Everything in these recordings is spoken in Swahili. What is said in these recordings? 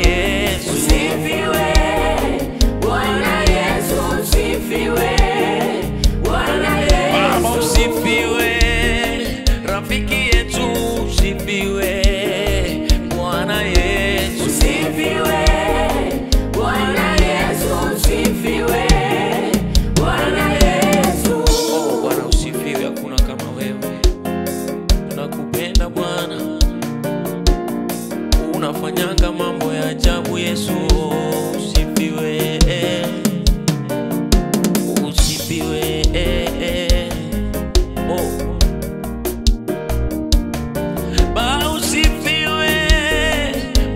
Yesu. Usifiwe Bwana Yesu, usifiwe Bwana Yesu. Baba usifiwe, rafiki yetu usifiwe Bwana Yesu. Usifiwe Bwana Yesu, usifiwe Bwana Yesu. Oh Bwana usifiwe, hakuna kama wewe. Tunakupenda Bwana, unafanyanga mambo ya ajabu Yesu. Usifiwe, usifiwe. Oh Ba usifiwe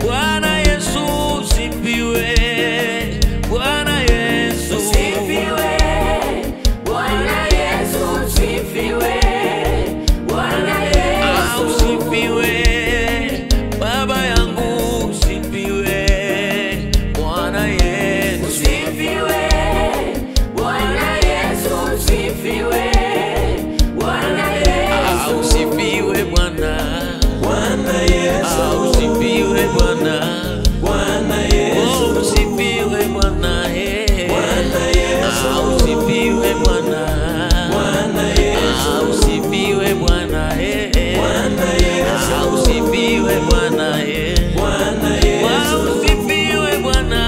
Bwana Yesu, usifiwe Bwana Yesu. Usifiwe Bwana Yesu, usifiwe Bwana Yesu. Usifiwe Baba yangu, usifiwe Bwana Yesu. Usifiwe Bwana Yesu, usifiwe Bwana Yesu. Usifiwe Bwana, Bwana Yesu. Usifiwe Bwana, Bwana Yesu. Usifiwe Bwana, Bwana Yesu. Usifiwe Bwana, Bwana Yesu. Usifiwe Bwana, Bwana Yesu. Usifiwe Bwana, Bwana Yesu. Usifiwe Bwana,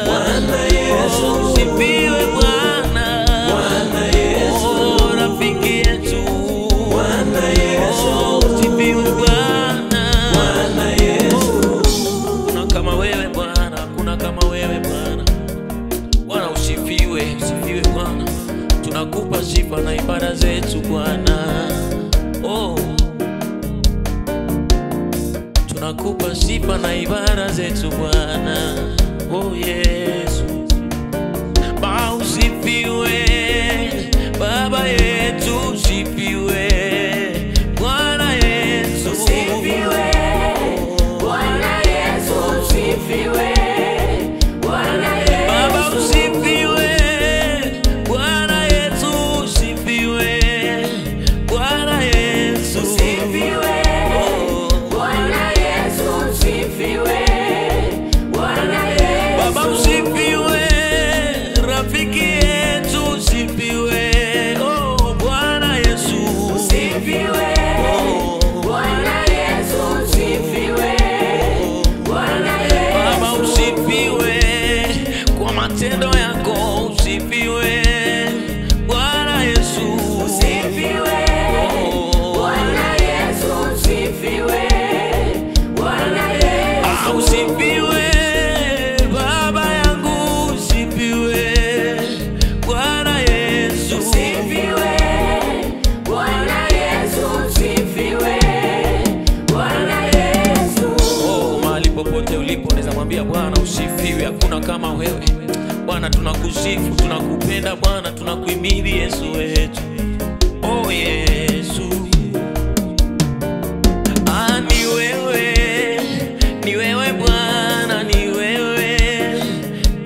Bwana Yesu. Usifiwe Bwana, Bwana Yesu. Oh rafiki yetu Bwana Yesu. Usifiwe Bwana, Bwana Yesu. Kuna kama wewe Bwana, kuna kama wewe Bwana. Bwana usifiwe, usifiwe Bwana. Tunakupa sifa na ibada zetu Bwana. Oh tunakupa sifa na ibada zetu Bwana. Oh Yesu. Ba usifiwe Baba yetu, usifiwe Bwana Yesu. Usifiwe Bwana Yesu, usifiwe Bwana Yesu. Baba usifiwe Bwana Yesu, usifiwe Bwana Yesu. Usifiwe Bwana Yesu, usifiwe Bwana Yesu. Baba usifiwe, rafiki yetu usifiwe, oh Bwana Yesu. Usifiwe Bwana Yesu, usifiwe Bwana Yesu. Baba usifiwe kwa matendo yako, usifiwe Bwana Yesu. Usifiwe Bwana Yesu, usifiwe Bwana Yesu. Usifiwe Baba yangu, usifiwe Bwana Yesu. Usifiwe Bwana Yesu, usifiwe Bwana Yesu. Oh, mahali popote ulipo unaweza mwambia Bwana usifiwe, hakuna kama wewe. Bwana tunakusifu, tunakupenda Bwana, tunakuhimidi Yesu wetu. Oh Yesu. Ni wewe, ni wewe Bwana, ni wewe,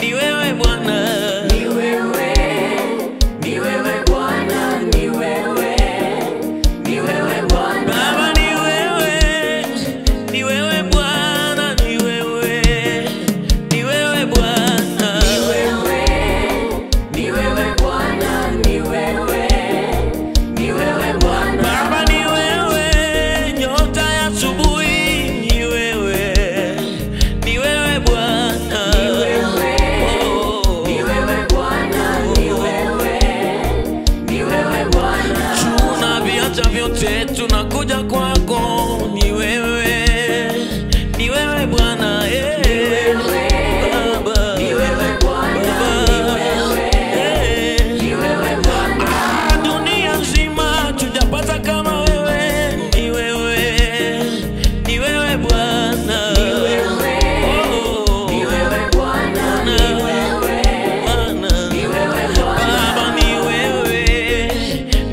ni wewe Bwana. Ni wewe, ni wewe Bwana, ni wewe, ni wewe Bwana. Baba ni wewe, ni wewe Bwana, ni wewe, ni wewe Bwana. Ni wewe, ni wewe Bwana, ni wewe, ni wewe Bwana. Baba ni wewe, nyota ya asubuhi, ni wewe, ni wewe Bwana. Ni wewe, Oh. ni wewe Bwana, ni wewe, ni wewe Bwana. Tunaviacha vyote tunakuja kwako, ni wewe, ni wewe Bwana. Ni wewe, Baba. ni wewe Bwana, ni wewe, ni wewe Bwana. Dunia nzima tujapata kama wewe, ni wewe, ni wewe Bwana. Ni wewe, Oh. ni wewe Bwana, ni wewe, Bwana. ni wewe Bwana. Baba ni wewe,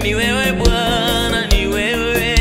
ni wewe Bwana, ni wewe,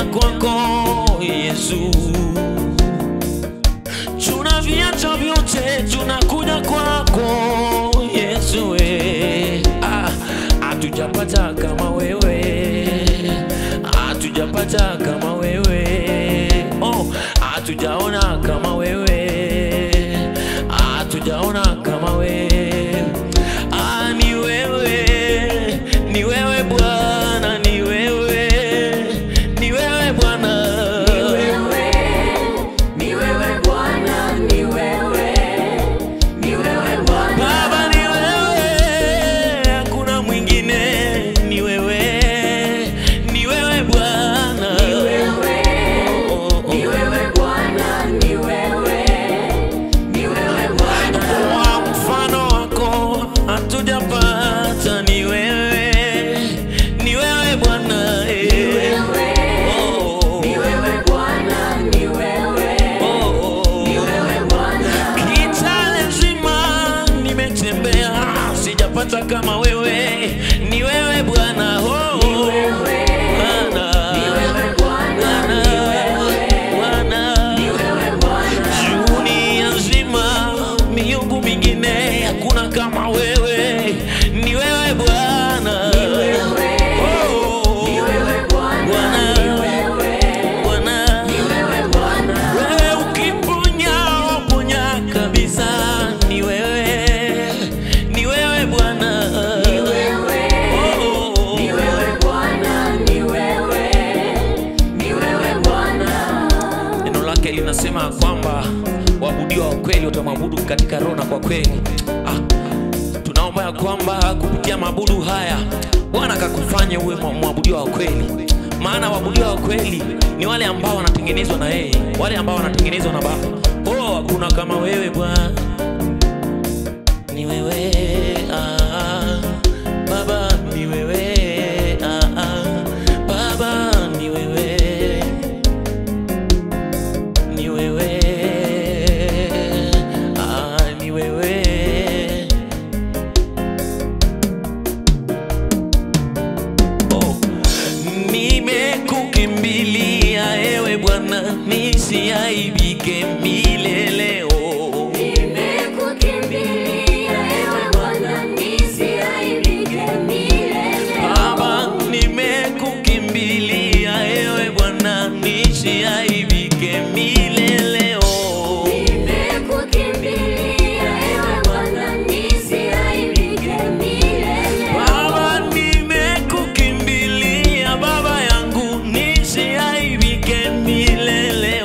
tunakimbilia kwako Yesu, tunaviacha vyote tunakuja kwako Yesu. Hatujapata kama wewe, hatujapata kama wewe, hatujaona kama wewe, hatujaona kama wewe. Ni wewe, ni wewe Bwana, ni wewe, ni wewe Bwana, ni wewe Bwana, ni wewe, ni wewe Bwana. Baba ni wewe, hakuna mwingine, ni wewe, ni wewe Bwana, ni wewe, ni wewe Bwana, ni wewe, ni wewe Bwana. kwa mfano wako hatujapata, ni wewe, ni wewe Bwana, Ni wewe Bwana, ni wewe, ni wewe Bwana. Kitale nzima nimetembea, sijapata kama wewe, ni wewe Bwana, Ni wewe, Bwana, ni wewe Bwana, ni wewe, Bwana. ni wewe Bwana. Dunia nzima miungu mingine hakuna kama wewe, ni wewe Bwana, Ni wewe, ni wewe Bwana, ni wewe, Bwana. ni wewe Bwana. Wewe ukiponya waponya kabisa, ni wewe, ni wewe Bwana, Ni wewe, ni wewe Bwana, ni wewe, ni wewe Bwana. Neno lake linasema kwamba waabudiwa wa kweli watamwabudu katika roho na kwa kweli. Tunaomba ya kwamba kupitia maabudu haya Bwana akakufanye uwe mwabudiwa wa kweli, maana waabudiwa wa kweli ni wale ambao wanatengenezwa na yeye, wale ambao wanatengenezwa na Baba. Hakuna kama wewe Bwana, ni wewe Baba, ni wewe Baba, ni wewe, ni wewe, ni wewe. Nimekukimbilia ewe Bwana, nisiaibike milele. Nimekukimbilia ewe Bwana, nisiaibike milele. Baba, nimekukimbilia ewe Bwana, nisiaibike milele. Nimekukimbilia ewe Bwana, nisiaibike milele. Baba, nimekukimbilia Baba yangu, nisiaibike milele.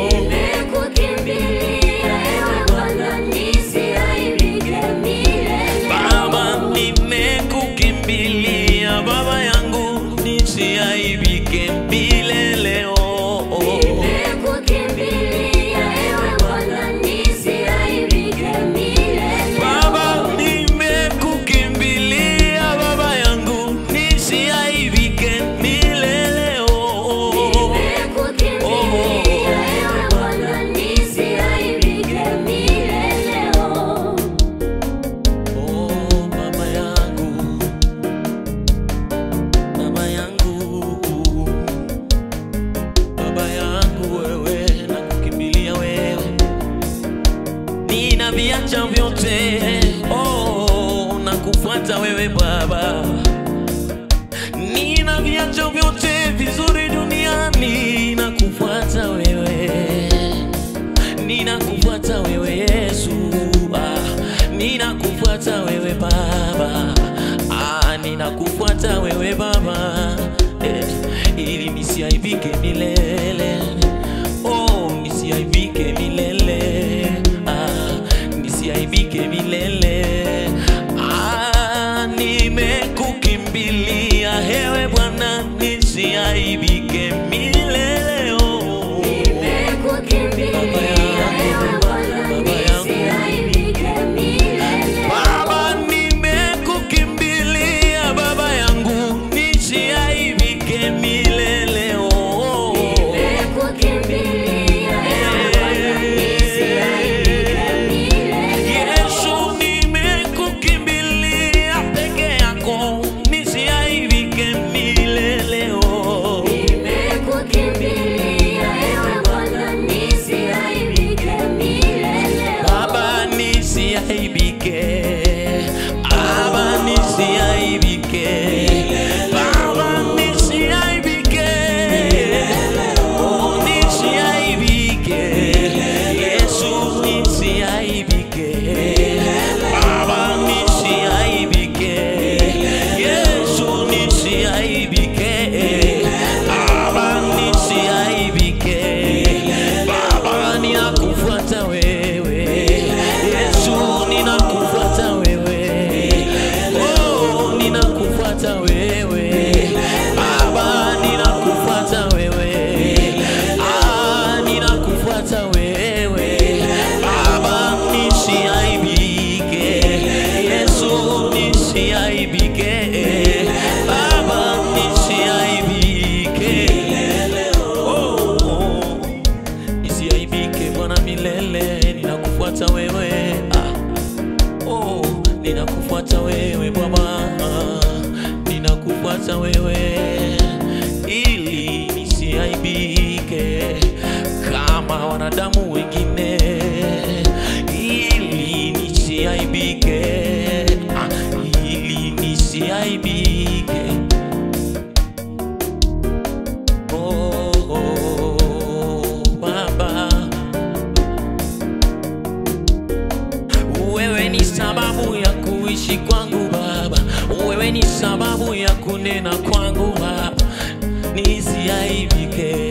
Nimekukimbilia ewe Bwana, nisiaibike milele. Baba, nimekukimbilia Baba yangu, nisiaibike milele. Nimekukimbilia ewe Bwana, nisiaibike milele. Baba, nimekukimbilia Baba yangu, nisiaibike milele. Nimekukimbilia ewe Bwana, nisiaibike milele. Baba yangu, Baba yangu, Baba yangu, wewe nakukimbilia wewe, ninaviacha vyote, nakufuata wewe Baba, ninaviacha vyote vizuri duniani, nakufuata wewe, ninakufuata wewe Yesu, ninakufuata wewe Baba, ninakufuata wewe Baba, ili nisiaibike milele, nisiaibike milele, nisiaibike milele. Nimekukimbilia ewe Bwana, nisiaibike milele. Nimekukimbilia ewe Bwana, nisiaibike milele. Baba, nimekukimbilia Baba yangu, nisiaibike milele. wanadamu wengine, ili nisiaibike, ili nisiaibike. Baba, wewe ni sababu ya kuishi kwangu Baba, wewe ni sababu ya kunena kwangu Baba, nisiaibike.